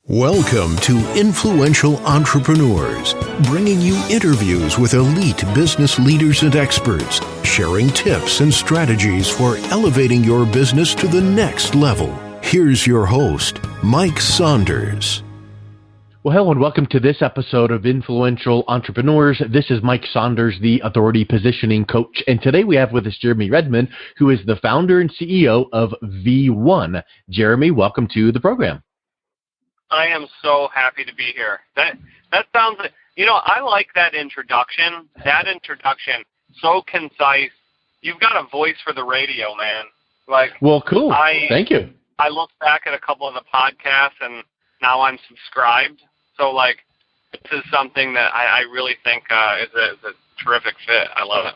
Welcome to Influential Entrepreneurs, bringing you interviews with elite business leaders and experts, sharing tips and strategies for elevating your business to the next level. Here's your host, Mike Saunders. Well, hello and welcome to this episode of Influential Entrepreneurs. This is Mike Saunders, the Authority Positioning Coach. And today we have with us Jeremy Redman, who is the founder and CEO of V1. Jeremy, welcome to the program. I am so happy to be here. That sounds, I like that introduction. That introduction, so concise. You've got a voice for the radio, man. Well, cool. Thank you. I looked back at a couple of the podcasts, and now I'm subscribed. So, this is something that I really think is a terrific fit. I love it.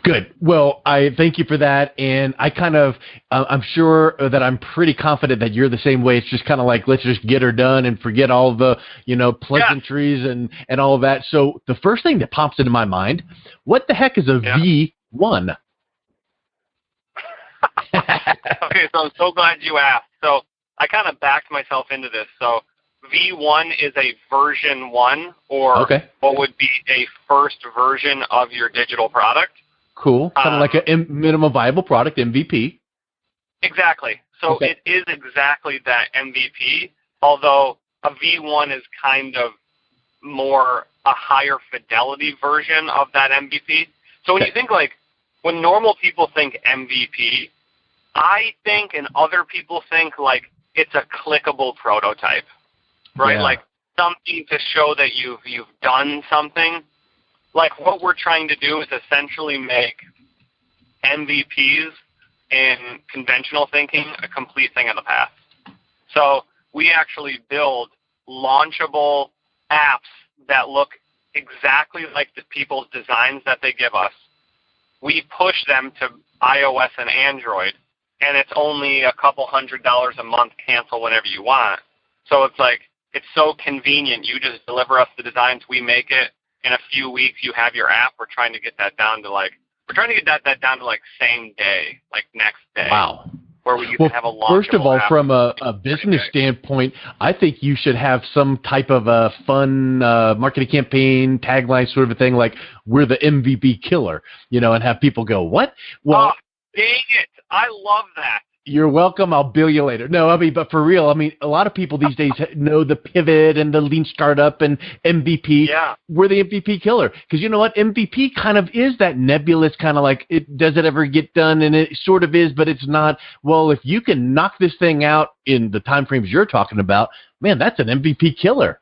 Good. Well, I thank you for that, and I'm sure that I'm pretty confident that you're the same way. It's just kind of like, let's just get her done and forget all the, pleasantries and all of that. So the first thing that pops into my mind, what the heck is a V1? Okay, so I'm so glad you asked. So I kind of backed myself into this. So V1 is a version 1, or what would be a first version of your digital product. Cool. Kind of like a minimum viable product, MVP. Exactly. So It is exactly that MVP, although a V1 is kind of more a higher fidelity version of that MVP. So when you think when normal people think MVP, I think and other people think it's a clickable prototype, right? Yeah. Something to show that you've done something. What we're trying to do is essentially make MVPs in conventional thinking a complete thing of the past. So we actually build launchable apps that look exactly like the people's designs that they give us. We push them to iOS and Android, and it's only a couple $100 a month, cancel whenever you want. So it's so convenient. You just deliver us the designs, we make it. In a few weeks, you have your app. We're trying to get that down to that down to same day, next day. Wow. Where you can have a launchable first of all, app. from a business standpoint, I think you should have some type of a fun marketing campaign, tagline sort of a thing, like we're the MVP killer, and have people go, what? Well, dang it. I love that. You're welcome. I'll bill you later. No, but for real, a lot of people these days know the pivot and the lean startup and MVP. Yeah. We're the MVP killer. Because you know what? MVP kind of is that nebulous kind of does it ever get done? And it sort of is, but it's not. Well, if you can knock this thing out in the time frames you're talking about, man, that's an MVP killer.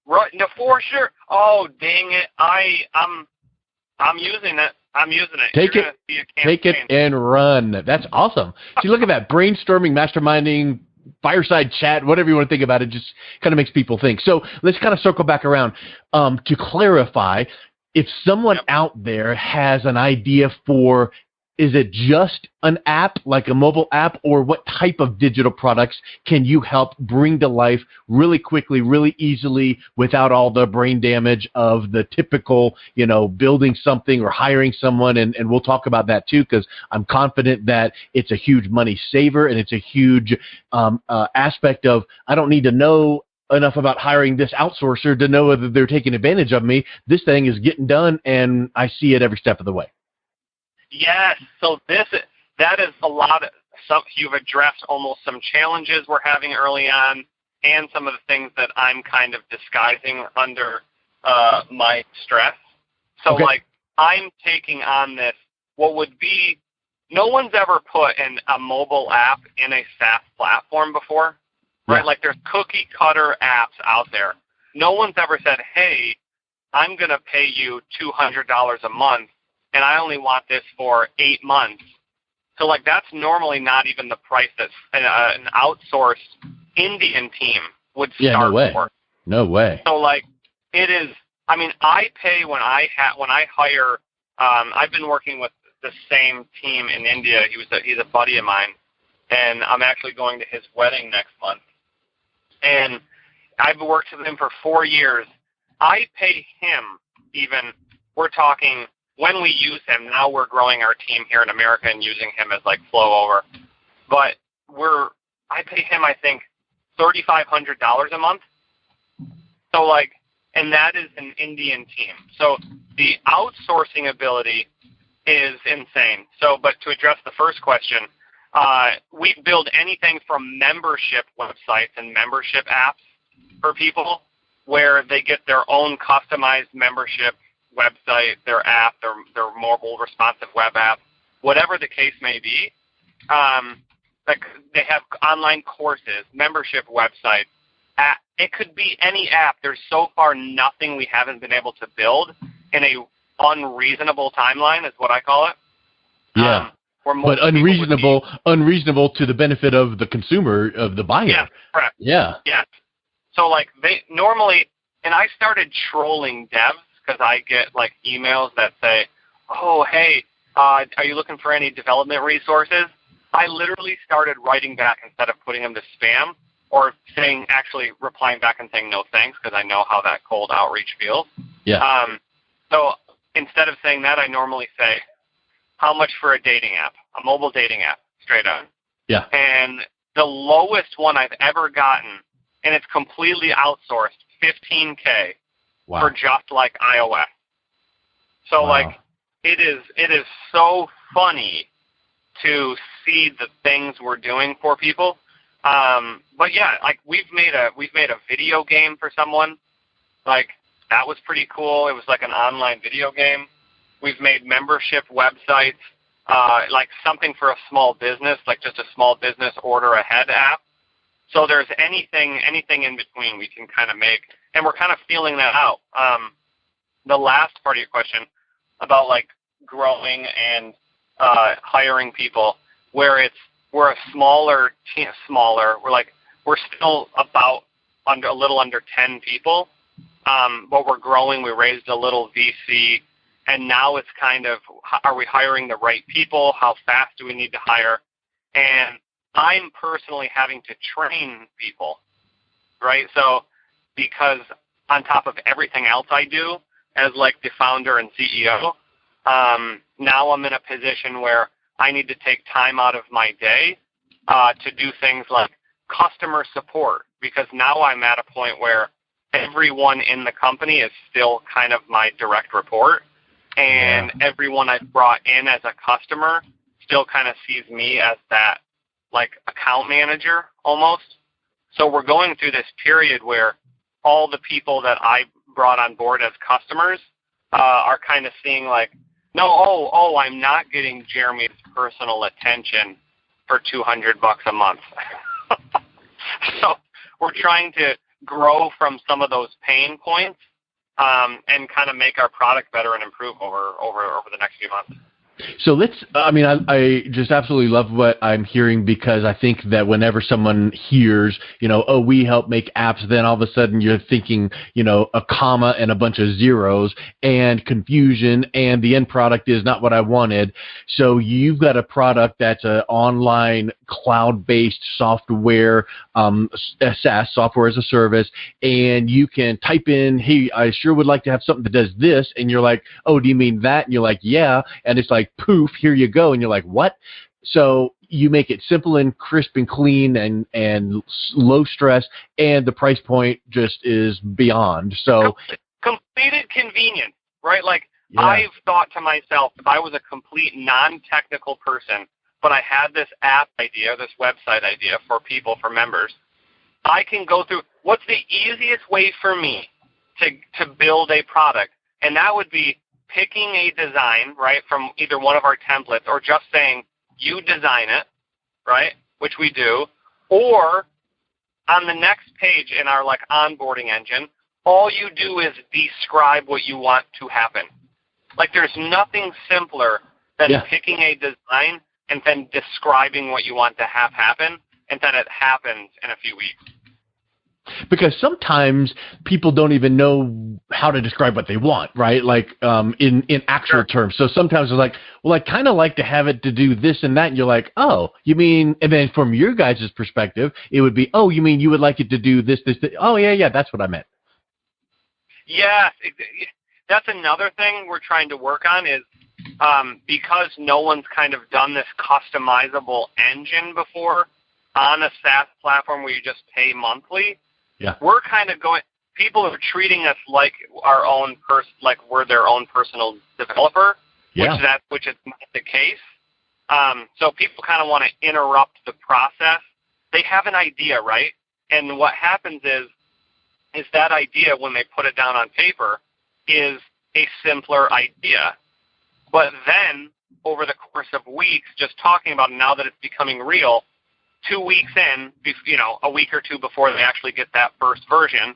Right. No, for sure. Oh, dang it. I'm using it. Take it and run. That's awesome. See, look at that. Brainstorming, masterminding, fireside chat, whatever you want to think about it, just kind of makes people think. So let's kind of circle back around. To clarify, if someone out there has an idea for, is it just an app, like a mobile app, or what type of digital products can you help bring to life really quickly, really easily, without all the brain damage of the typical, building something or hiring someone? And we'll talk about that too, because I'm confident that it's a huge money saver, and it's a huge aspect of, I don't need to know enough about hiring this outsourcer to know whether they're taking advantage of me. This thing is getting done, and I see it every step of the way. Yes, so that is a lot. You've addressed almost some challenges we're having early on, and some of the things that I'm kind of disguising under my stress. So, I'm taking on this, what would be, no one's ever put in a mobile app in a SaaS platform before, right? Yeah. There's cookie cutter apps out there. No one's ever said, hey, I'm going to pay you $200 a month, and I only want this for 8 months. So, that's normally not even the price that an outsourced Indian team would start for. No way. So, it is, I pay when I hire, I've been working with the same team in India. He's a buddy of mine, and I'm actually going to his wedding next month. And I've worked with him for 4 years. I pay him we're talking, when we use him, now we're growing our team here in America and using him as flow over. But I pay him, I think, $3,500 a month. So like, and that is an Indian team. So the outsourcing ability is insane. So, but to address the first question, we build anything from membership websites and membership apps for people where they get their own customized membership website, their app, their mobile responsive web app, whatever the case may be. Like they have online courses, membership websites. It could be any app. There's so far nothing we haven't been able to build in a unreasonable timeline, is what I call it. Yeah. But unreasonable to the benefit of the consumer, of the buyer. Yeah, correct. Yeah. Yeah. So like they normally, and I started trolling devs because I get like emails that say, "Oh, hey, are you looking for any development resources?" I literally started writing back instead of putting them to spam, or actually replying back and saying no thanks, because I know how that cold outreach feels. Yeah. So instead of saying that, I normally say, how much for a dating app, a mobile dating app, straight on. Yeah. And the lowest one I've ever gotten, and it's completely outsourced, $15K for just like iOS. So like it is so funny to see the things we're doing for people. But yeah, like we've made a video game for someone. Like that was pretty cool. It was like an online video game. We've made membership websites, like something for a small business, like just a small business order ahead app. So there's anything in between we can kind of make, and we're kind of feeling that out. The last part of your question about like growing and hiring people, where we're a smaller team, we're still about a little under 10 people, but we're growing. We raised a little VC, and now it's kind of, are we hiring the right people? How fast do we need to hire? And I'm personally having to train people, right? So because on top of everything else I do as like the founder and CEO, now I'm in a position where I need to take time out of my day to do things like customer support, because now I'm at a point where everyone in the company is still kind of my direct report, and everyone I've brought in as a customer still kind of sees me as that like account manager almost. So we're going through this period where all the people that I brought on board as customers are kind of seeing like, no, I'm not getting Jeremy's personal attention for $200 a month. So we're trying to grow from some of those pain points and kind of make our product better and improve over the next few months. So I just absolutely love what I'm hearing, because I think that whenever someone hears, we help make apps, then all of a sudden you're thinking, a comma and a bunch of zeros and confusion, and the end product is not what I wanted. So you've got a product that's an online cloud-based software, SaaS, software as a service, and you can type in, hey, I sure would like to have something that does this, and you're like, oh, do you mean that? And you're like, yeah, and it's like, poof, here you go, and you're like, what? So you make it simple and crisp and clean and low stress, and the price point just is beyond. So completed convenience, right? Like I've thought to myself, if I was a complete non-technical person, but I had this app idea, this website idea for people, for members, I can go through what's the easiest way for me to build a product, and that would be picking a design, right, from either one of our templates, or just saying, you design it, right, which we do, or on the next page in our like onboarding engine, all you do is describe what you want to happen. Like there's nothing simpler than picking a design and then describing what you want to have happen, and then it happens in a few weeks. Because sometimes people don't even know how to describe what they want, right? Like in actual terms. So sometimes they're like, well, I kind of like to have it to do this and that. And you're like, oh, you mean, and then from your guys' perspective, it would be, oh, you mean you would like it to do this. Oh, yeah, that's what I meant. Yeah, that's another thing we're trying to work on is because no one's kind of done this customizable engine before, on a SaaS platform where you just pay monthly, yeah, we're kind of going. People are treating us like our own like we're their own personal developer, yeah. which is not the case. So people kind of want to interrupt the process. They have an idea, right? And what happens is that idea, when they put it down on paper, is a simpler idea. But then, over the course of weeks, just talking about it, now that it's becoming real, 2 weeks in, a week or two before they actually get that first version,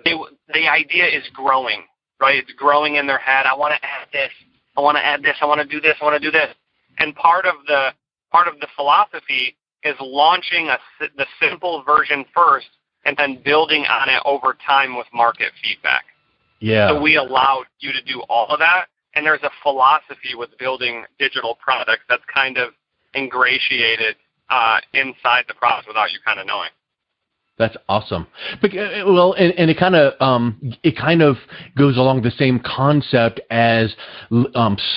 the idea is growing, right? It's growing in their head. I want to add this. I want to add this. I want to do this. I want to do this. And part of the philosophy is launching the simple version first and then building on it over time with market feedback. Yeah. So we allow you to do all of that, and there's a philosophy with building digital products that's kind of ingratiated inside the product without you kind of knowing. That's awesome. But, well, and it kind of goes along the same concept as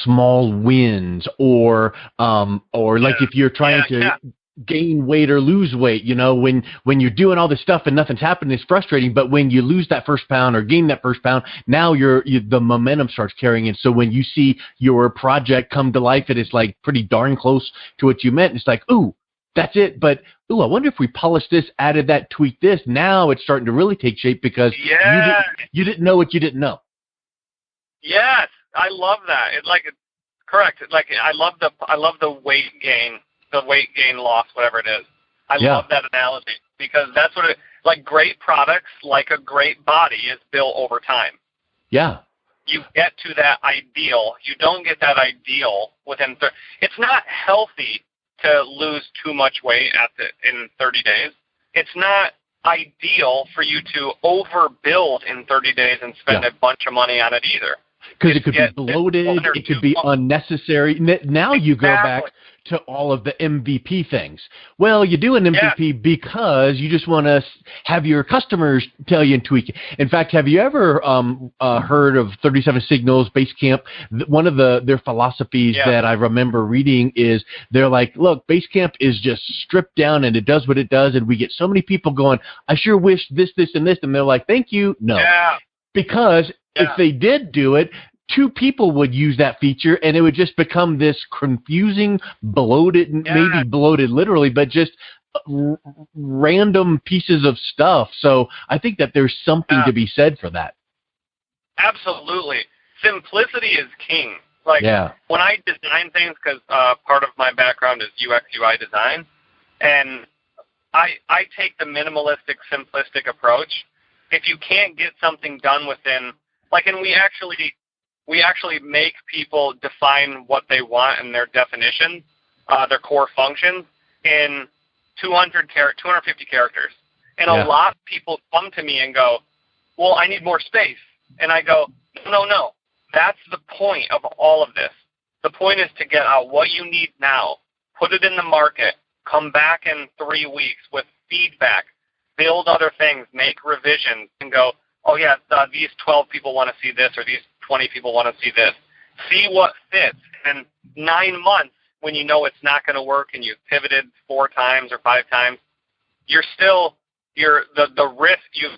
small wins, or like if you're trying to gain weight or lose weight, when you're doing all this stuff and nothing's happening, it's frustrating. But when you lose that first pound or gain that first pound, now the momentum starts carrying in. So when you see your project come to life, it is like pretty darn close to what you meant. It's like, ooh, that's it. But I wonder if we polish this, added that, tweaked this. Now it's starting to really take shape because you didn't know what you didn't know. Yes, I love that. It's correct. I love the weight gain loss, whatever it is. I love that analogy because that's what great products, like a great body, is built over time. Yeah. You get to that ideal. You don't get that ideal within. It's not healthy to lose too much weight in 30 days. It's not ideal for you to overbuild in 30 days and spend a bunch of money on it either. Because it could be bloated, it could be unnecessary. Now you go back to all of the MVP things. Well, you do an MVP because you just want to have your customers tell you and tweak it. In fact, have you ever heard of 37 Signals, Basecamp? One of their philosophies that I remember reading is they're like, look, Basecamp is just stripped down and it does what it does, and we get so many people going, I sure wish this, this, and this, and they're like, thank you, no. Yeah. Because if they did do it, 2 people would use that feature, and it would just become this confusing, bloated, maybe bloated literally, but just random pieces of stuff. So I think that there's something to be said for that. Absolutely. Simplicity is king. When I design things, because part of my background is UX, UI design, and I take the minimalistic, simplistic approach. If you can't get something done within, and we actually make people define what they want in their definition, their core functions, in 250 characters. And a lot of people come to me and go, well, I need more space. And I go, no. That's the point of all of this. The point is to get out what you need now, put it in the market, come back in 3 weeks with feedback, build other things, make revisions, and go, oh, yeah, these 12 people want to see this, or these 20 people want to see this. See what fits. And 9 months, when you know it's not going to work and you've pivoted 4 times or 5 times, you've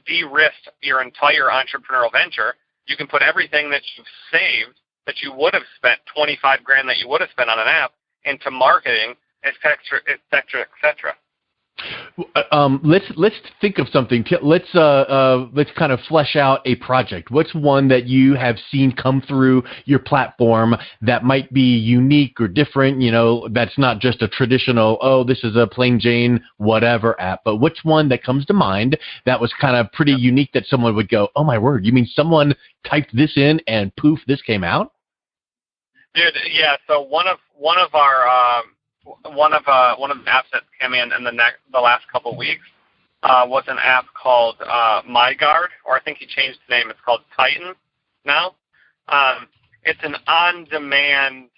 de-risked your entire entrepreneurial venture. You can put everything that you've saved, that you would have spent, $25,000 that you would have spent on an app, into marketing, et cetera, et cetera, et cetera. Let's think of something. Let's kind of flesh out a project. What's one that you have seen come through your platform that might be unique or different? That's not just a traditional, this is a plain Jane whatever app. But which one that comes to mind that was kind of pretty unique that someone would go, oh my word, you mean someone typed this in and poof, this came out? Dude, yeah. So one of the apps that came in the last couple of weeks was an app called MyGuard, or I think he changed the name. It's called Titan now. It's an on-demand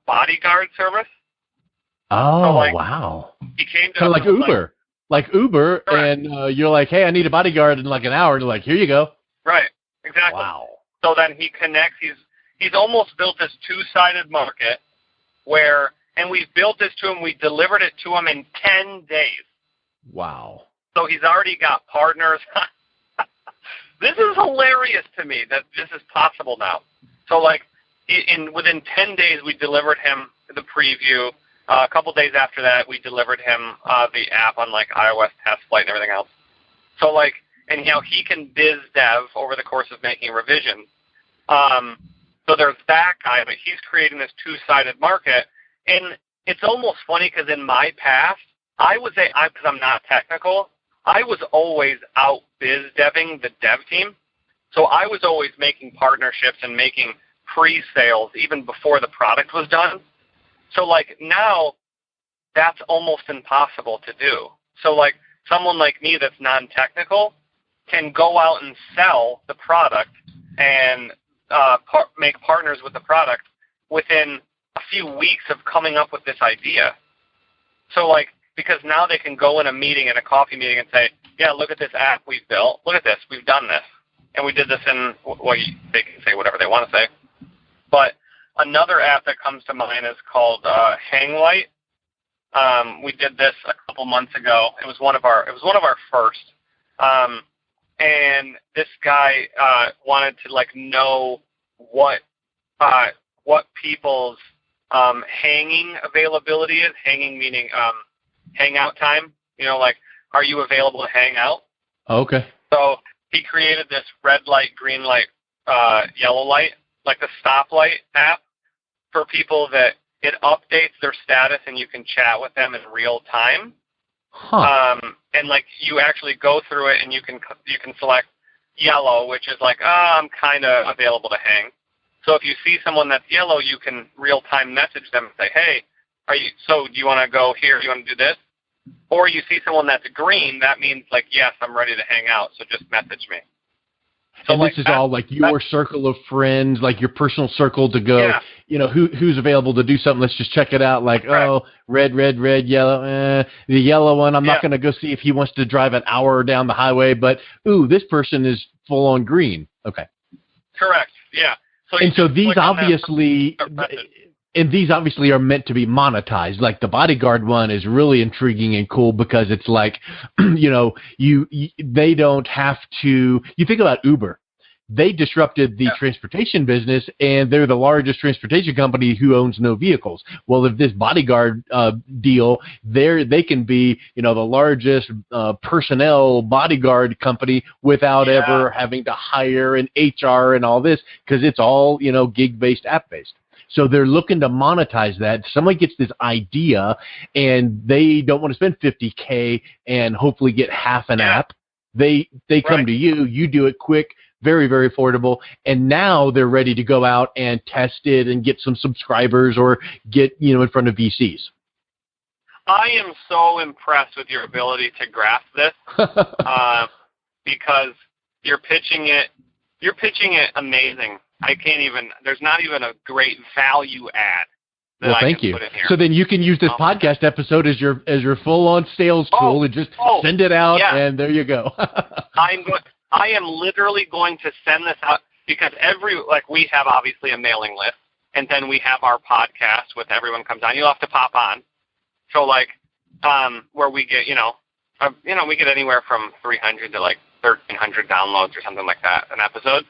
bodyguard service. Oh, wow. He came to kind of like Uber. Like Uber, correct. And you're like, hey, I need a bodyguard in like an hour. And they're like, here you go. Right, exactly. Wow. So then he connects. He's almost built this 2-sided market where and we've built this to him. We delivered it to him in 10 days. Wow. So he's already got partners. This is hilarious to me that this is possible now. So, like, within 10 days, we delivered him the preview. A couple days after that, we delivered him the app on, like, iOS test flight and everything else. So, like, and, you know, he can biz dev over the course of making revisions. So there's that guy, but he's creating this two-sided market. And it's almost funny because in my past, because I'm not technical, I was always out biz deving the dev team. So I was always making partnerships and making pre-sales even before the product was done. So, like, now that's almost impossible to do. So, like, someone like me that's non-technical can go out and sell the product and make partners with the product within a few weeks of coming up with this idea. So, like, because now they can go in a meeting, in a coffee meeting, and say, yeah, look at this app we've built. Look at this. We've done this. And we did this in, well, they can say whatever they want to say. But another app that comes to mind is called Hanglight. We did this a couple months ago. It was one of our first. And this guy wanted to, like, know what people's hanging availability is. Hanging meaning hangout time. You know, like, are you available to hang out? Okay. So he created this red light, green light, yellow light, like the stoplight app for people that it updates their status and you can chat with them in real time. Huh. And, like, you actually go through it and you can select yellow, which is like, I'm kind of available to hang. So if you see someone that's yellow, you can real-time message them and say, hey, do you want to go here? Do you want to do this? Or you see someone that's green, that means, like, yes, I'm ready to hang out, so just message me. So, and like, this is all like your circle of friends, like your personal circle to go, yeah. You know, who's available to do something. Let's just check it out. Like, oh, red, yellow. The yellow one, I'm not going to go see if he wants to drive an hour down the highway, but, ooh, this person is full on green. Okay. Correct. Yeah. So these obviously are meant to be monetized. Like the bodyguard one is really intriguing and cool because it's like, you know, they don't have to. You think about Uber. They disrupted the transportation business, and they're the largest transportation company who owns no vehicles. Well, if this bodyguard deal, they can be, you know, the largest personnel bodyguard company without ever having to hire an HR and all this, because it's all, you know, gig-based, app-based. So they're looking to monetize that. Somebody gets this idea, and they don't want to spend $50K and hopefully get half an app. They come to you. You do it quick, very, very affordable, and now they're ready to go out and test it and get some subscribers or get, you know, in front of VCs. I am so impressed with your ability to grasp this because you're pitching it amazing. There's not even a great value add that I can put in here. So then you can use this podcast episode as your full-on sales tool and just send it out, and there you go. I am literally going to send this out because we have obviously a mailing list, and then we have our podcast with everyone comes on. You'll have to pop on. So, like, where we get, we get anywhere from 300 to, like, 1,300 downloads or something like that an episode.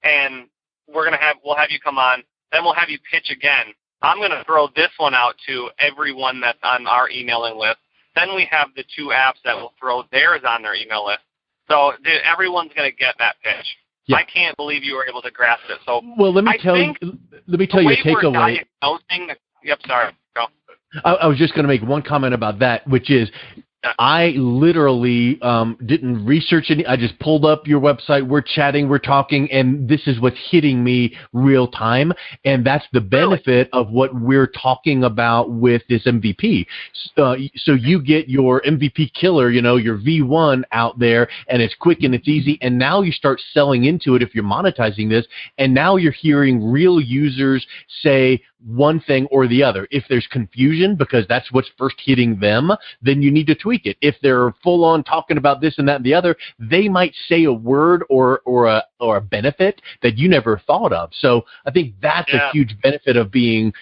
And we'll have you come on, then we'll have you pitch again. I'm going to throw this one out to everyone that's on our emailing list. Then we have the two apps that will throw theirs on their email list. So everyone's going to get that pitch. Yeah. I can't believe you were able to grasp it. So let me tell you a takeaway. Yep, sorry. Go. I was just going to make one comment about that, which is I literally didn't research any. I just pulled up your website. We're chatting, we're talking, and this is what's hitting me real time. And that's the benefit of what we're talking about with this MVP. So you get your MVP killer, your V1 out there, and it's quick and it's easy. And now you start selling into it if you're monetizing this. And now you're hearing real users say one thing or the other. If there's confusion because that's what's first hitting them, then you need to tweak it. If they're full on talking about this and that and the other, they might say a word or a benefit that you never thought of. So I think that's a huge benefit of being,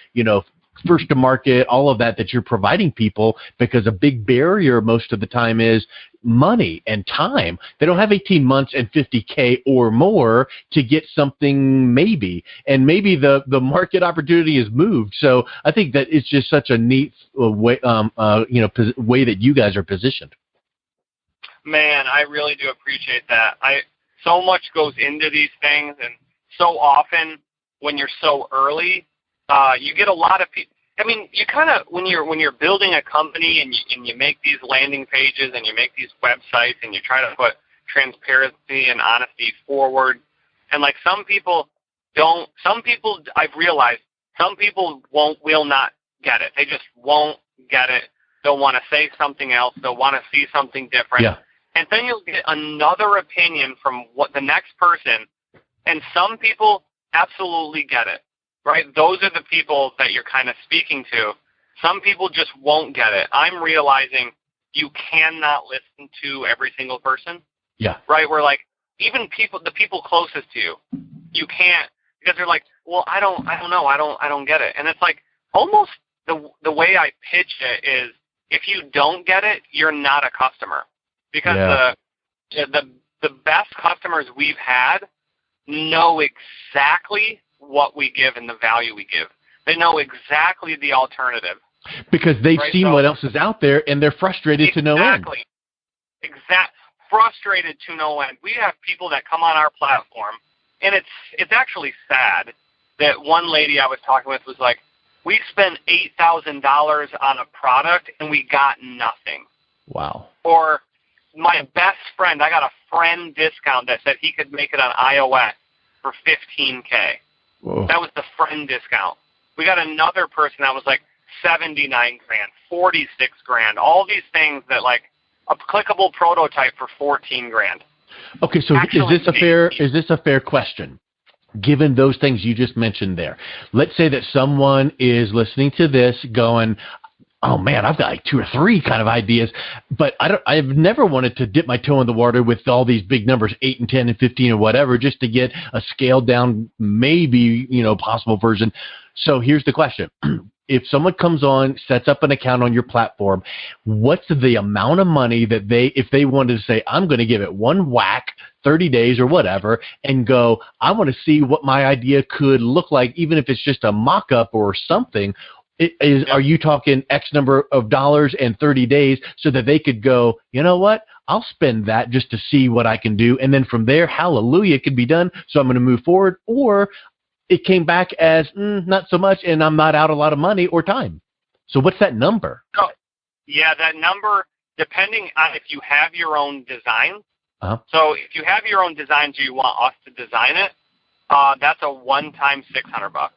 first to market, all of that you're providing people, because a big barrier most of the time is money and time. They don't have 18 months and 50K or more to get something maybe. And maybe the market opportunity has moved. So I think that it's just such a neat way, way that you guys are positioned. Man, I really do appreciate that. So much goes into these things, and so often when you're so early, you get a lot of people. I mean, you kind of, when you're building a company and you make these landing pages and you make these websites and you try to put transparency and honesty forward, and like some people I've realized some people will not get it. They just won't get it. They'll want to say something else. They'll want to see something different. Yeah. And then you'll get another opinion from what the next person, and some people absolutely get it. Right? Those are the people that you're kind of speaking to. Some people just won't get it. I'm realizing you cannot listen to every single person. Yeah. Right? We're like, even the people closest to you, you can't, because they're like, well, I don't know. I don't get it. And it's like almost the way I pitch it is, if you don't get it, you're not a customer. Because the best customers we've had know exactly what we give and the value we give. They know exactly the alternative. Because they've seen what else is out there, and they're frustrated to no end. Frustrated to no end. We have people that come on our platform, and it's actually sad that one lady I was talking with was like, we spent $8,000 on a product, and we got nothing. Wow. Or my best friend, I got a friend discount that said he could make it on iOS for $15K. Whoa. That was the friend discount. We got another person that was like $79,000, $46,000, all these things that like a clickable prototype for $14,000. Okay, so is this a fair question? Given those things you just mentioned there, let's say that someone is listening to this going, oh man, I've got like 2 or 3 kind of ideas, but I've never wanted to dip my toe in the water with all these big numbers, 8 and 10 and 15 or whatever, just to get a scaled down, maybe, possible version. So here's the question. If someone comes on, sets up an account on your platform, what's the amount of money that if they wanted to say, I'm going to give it one whack, 30 days or whatever, and go, I want to see what my idea could look like, even if it's just a mock-up or something. Are you talking X number of dollars and 30 days so that they could go, you know what, I'll spend that just to see what I can do, and then from there, hallelujah, it could be done, so I'm going to move forward? Or it came back as not so much, and I'm not out a lot of money or time. So what's that number? Oh, yeah, that number, depending on if you have your own design. Uh-huh. So if you have your own designs or you want us to design it, that's a one-time $600.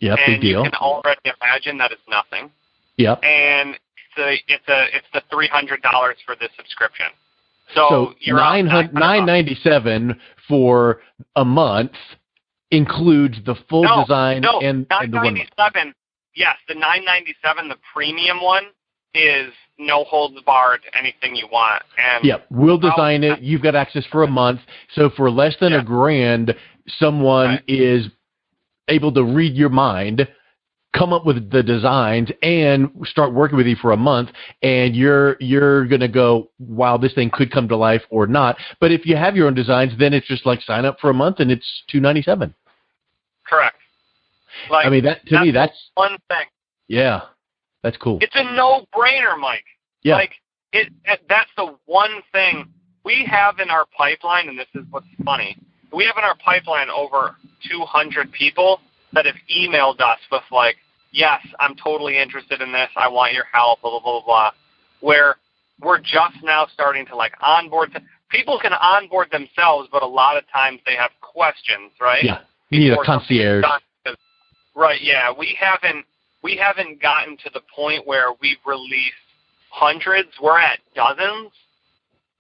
Yeah, big deal. And you can already imagine that it's nothing. Yep. And it's the $300 for the subscription. So you're $997 for a month includes the full design and the one. Yes, the $997, the premium one, is no holds barred, anything you want. And we'll design it. You've got access for a month. So for less than $1,000, someone is able to read your mind, come up with the designs, and start working with you for a month, and you're going to go, wow, this thing could come to life or not. But if you have your own designs, then it's just like sign up for a month and it's $297. Correct. Like, I mean, that's one thing. Yeah, that's cool. It's a no-brainer, Mike. Yeah. Like, that's the one thing we have in our pipeline, and this is what's funny. We have in our pipeline over 200 people that have emailed us with like, yes, I'm totally interested in this. I want your help, blah, blah, blah, blah, where we're just now starting to like onboard. People can onboard themselves, but a lot of times they have questions, right? Yeah, you need a concierge. Right, yeah. We haven't gotten to the point where we've released hundreds. We're at dozens.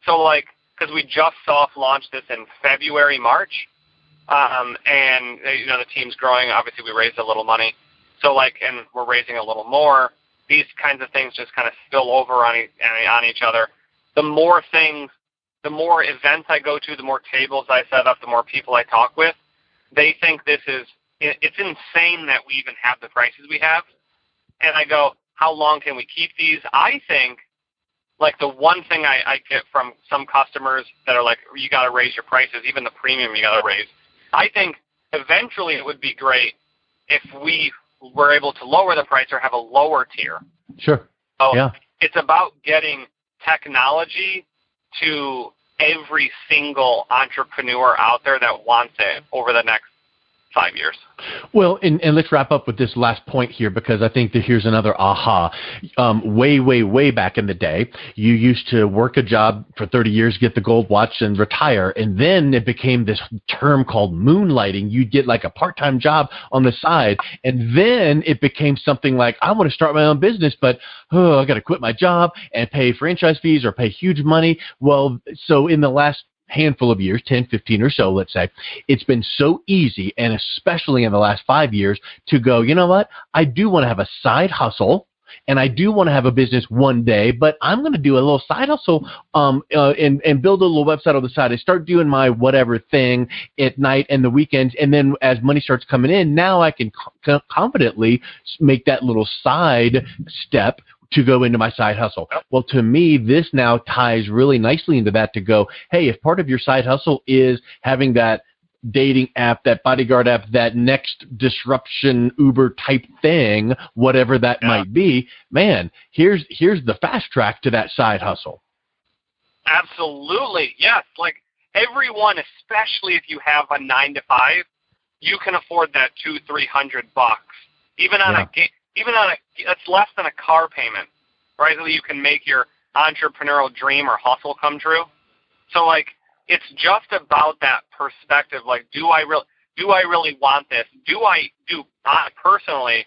So like, because we just soft launched this in February, March. And the team's growing. Obviously, we raised a little money, so and we're raising a little more. These kinds of things just kind of spill over on each other. The more events I go to, the more tables I set up, the more people I talk with. They think it's insane that we even have the prices we have. and I go, how long can we keep these? I think, like, the one thing I get from some customers that are like, you got to raise your prices, even the premium you got to raise. I think eventually it would be great if we were able to lower the price or have a lower tier. Sure. So yeah. It's about getting technology to every single entrepreneur out there that wants it over the next 5 years. Well, and let's wrap up with this last point here, because I think that here's another aha. Way back in the day, you used to work a job for 30 years, get the gold watch, and retire. And then it became this term called moonlighting. You'd get like a part-time job on the side. And then it became something like, I want to start my own business, but I got to quit my job and pay franchise fees or pay huge money. Well, so in the last handful of years, 10, 15 or so, let's say, it's been so easy, and especially in the last 5 years, to go, you know what, I do want to have a side hustle, and I do want to have a business one day, but I'm going to do a little side hustle and build a little website on the side. I start doing my whatever thing at night and the weekends, and then as money starts coming in, now I can confidently make that little side step to go into my side hustle. Well, to me, this now ties really nicely into that, to go, hey, if part of your side hustle is having that dating app, that bodyguard app, that next disruption Uber type thing, whatever that might be, man, here's the fast track to that side hustle. Absolutely. Yes. Like, everyone, especially if you have a 9 to 5, you can afford that $200-300 even on it's less than a car payment, right? So you can make your entrepreneurial dream or hustle come true. So, like, it's just about that perspective. Like, do I really want this? Personally,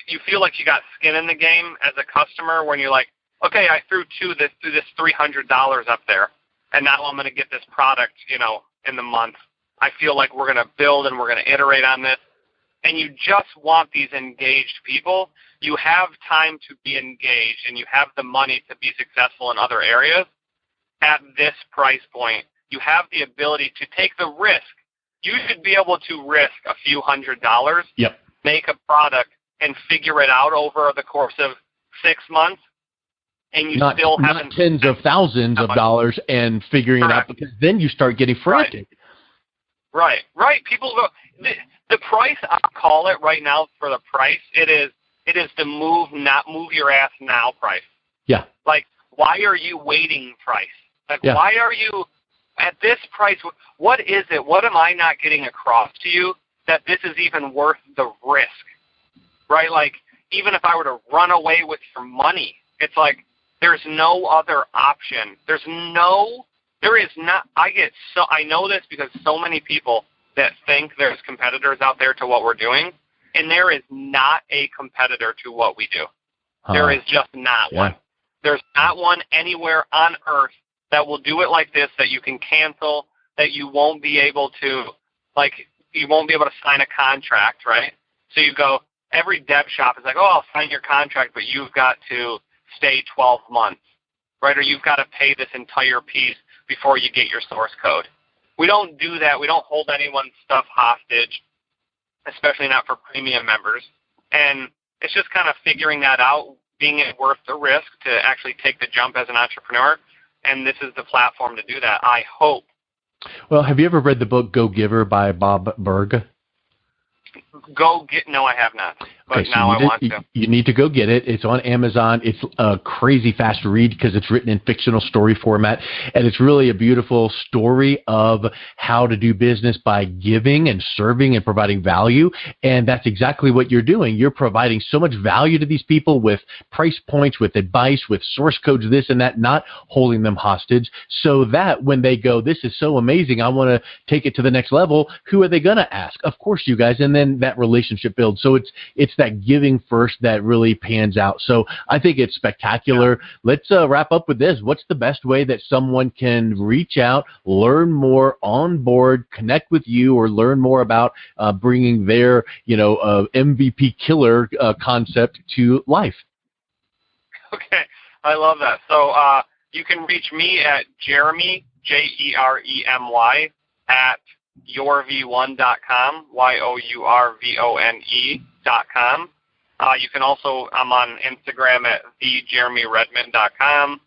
you feel like you got skin in the game as a customer when you're like, okay, I threw this $300 up there, and now I'm going to get this product, in the month. I feel like we're going to build and we're going to iterate on this. And you just want these engaged people. You have time to be engaged, and you have the money to be successful in other areas. At this price point, you have the ability to take the risk. You should be able to risk a few $100s, make a product, and figure it out over the course of 6 months, and you still haven't not tens of thousands of dollars and figuring it out, because then you start getting frantic. Right. People go. The price, I call it right now for the price, it is the move your ass now price. Yeah. Like, why are you waiting price? Like, why are you at this price? What is it? What am I not getting across to you that this is even worth the risk? Right? Like, even if I were to run away with your money, it's like, there's no other option. There is not. I know this because so many people that think there's competitors out there to what we're doing, and there is not a competitor to what we do. There is just not one. There's not one anywhere on earth that will do it like this, that you can cancel, that you won't be able to, sign a contract, right? So you go, every dev shop is like, oh, I'll sign your contract, but you've got to stay 12 months, right? Or you've got to pay this entire piece before you get your source code. We don't do that. We don't hold anyone's stuff hostage, especially not for premium members. And it's just kind of figuring that out, being it worth the risk to actually take the jump as an entrepreneur. And this is the platform to do that, I hope. Well, have you ever read the book Go Giver by Bob Burg? No, I have not. But okay, so now I want to. You need to go get it. It's on Amazon. It's a crazy fast read because it's written in fictional story format. And it's really a beautiful story of how to do business by giving and serving and providing value. And that's exactly what you're doing. You're providing so much value to these people with price points, with advice, with source codes, this and that, not holding them hostage, so that when they go, this is so amazing, I want to take it to the next level, who are they going to ask? Of course, you guys. And then that relationship builds. So it's that giving first that really pans out. So I think it's spectacular. Let's wrap up with this. What's the best way that someone can reach out, learn more, on board, connect with you, or learn more about bringing their MVP killer concept to life? Okay, I love that. So you can reach me at Jeremy, Jeremy, at yourv1.com, yourvone.com. You can also, I'm on Instagram at thejeremyredman.com.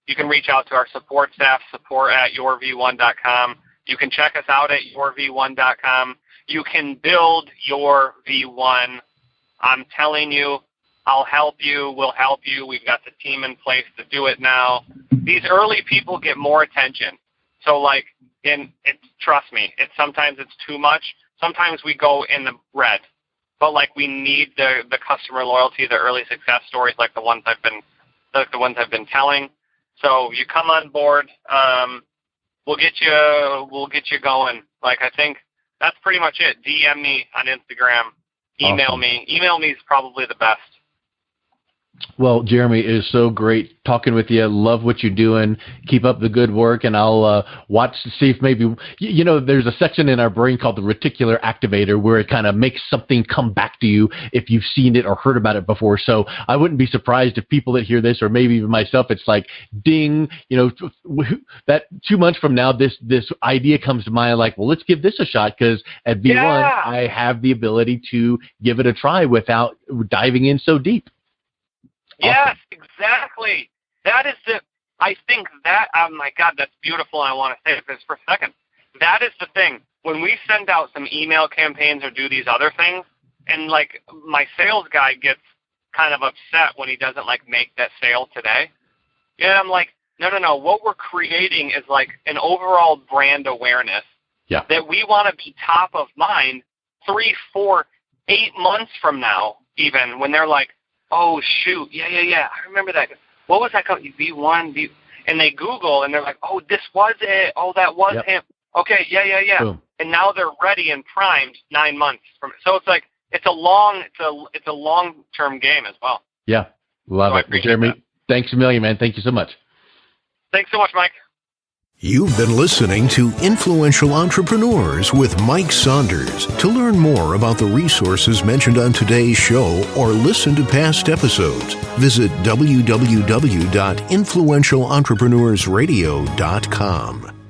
You can reach out to our support staff, support@yourv1.com. You can check us out at yourv1.com. You can build your V1. I'm telling you, I'll help you. We'll help you. We've got the team in place to do it now. These early people get more attention. So, like, trust me, sometimes it's too much. Sometimes we go in the red. But, like, we need the customer loyalty, the early success stories like the ones I've been telling. So you come on board. We'll get you going. Like, I think that's pretty much it. DM me on Instagram. Email me. Email me is probably the best. Well, Jeremy, it is so great talking with you. Love what you're doing. Keep up the good work, and I'll watch to see if maybe, there's a section in our brain called the reticular activator where it kind of makes something come back to you if you've seen it or heard about it before. So I wouldn't be surprised if people that hear this, or maybe even myself, it's like, ding, that 2 months from now, this idea comes to mind, like, well, let's give this a shot, because at V1, I have the ability to give it a try without diving in so deep. Yes, exactly. I think that, oh my God, that's beautiful. I want to say this for a second. That is the thing. When we send out some email campaigns or do these other things, and like my sales guy gets kind of upset when he doesn't like make that sale today. And I'm like, no. What we're creating is like an overall brand awareness that we want to be top of mind 3, 4, 8 months from now, even when they're like, oh, shoot, yeah, I remember that. What was that called? V1, and they Google, and they're like, oh, this was it. Oh, that was him. Okay, yeah. Boom. And now they're ready and primed 9 months from it. So it's like, it's a long-term game as well. Yeah, love it. Well, Jeremy, thanks a million, man. Thank you so much. Thanks so much, Mike. You've been listening to Influential Entrepreneurs with Mike Saunders. To learn more about the resources mentioned on today's show or listen to past episodes, visit www.influentialentrepreneursradio.com.